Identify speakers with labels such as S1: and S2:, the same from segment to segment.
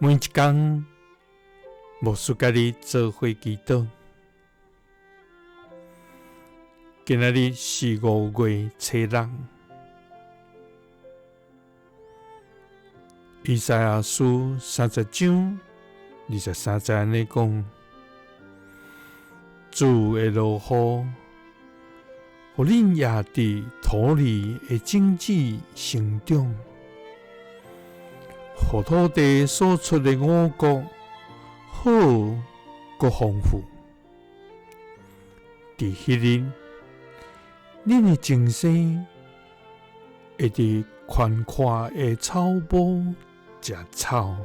S1: 每一天，无事甲你做伙祈祷。今仔日是5月初6，以赛亞書30章23節安尼講：主會落雨，互恁也佇土裡的種子成長，互土地所出的五穀好閣豐富。佇迄日，恁的前生會佇寬闊的草坡食草。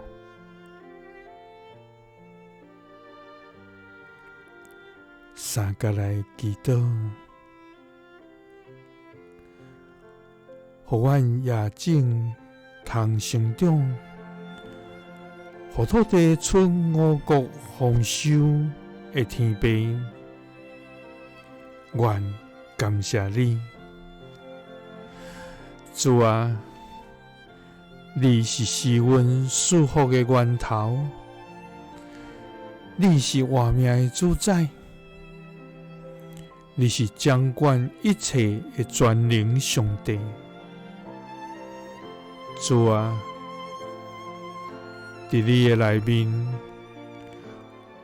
S1: 三甲來祈禱，互阮野種通成長，互土地出五穀豐收的天父，願感謝你，主啊！你是賜阮賜福的源頭，你是活命的主宰，你是掌管一切的全能上帝。主啊！伫你的內面，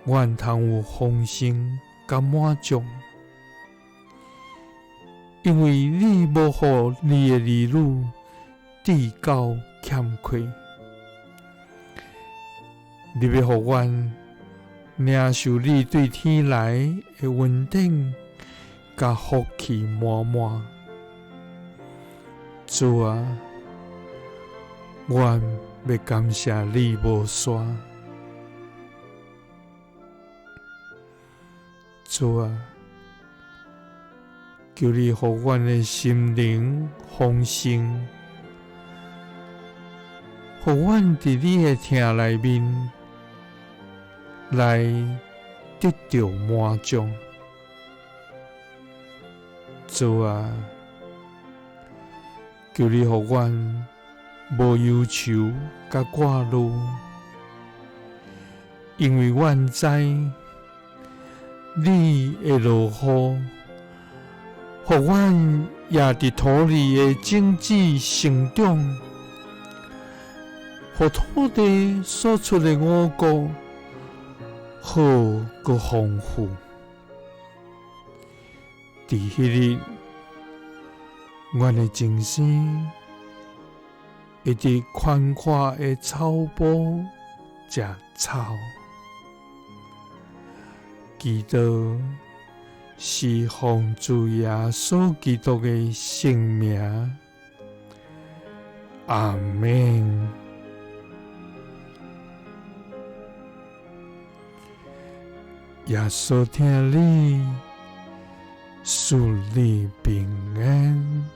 S1: 阮通有豐盛甲滿足，因為你無予你的兒女地久欠缺，你要予阮領受你對天來的恩典，甲福氣滿滿。主啊，阮要感謝你無煞。主啊，求你予阮的心靈豐盛，予阮佇你的聽內面來得到滿足。主啊，求你予阮無憂愁甲掛慮，因為阮知你會落雨，予阮也佇土裡的種子成長，予土地所出的五穀好閣豐富。佇迄日，阮的前生會佇寬闊的草坡食草。祈禱是奉主耶穌基督的聖名，阿們。耶穌聽你，賜你平安。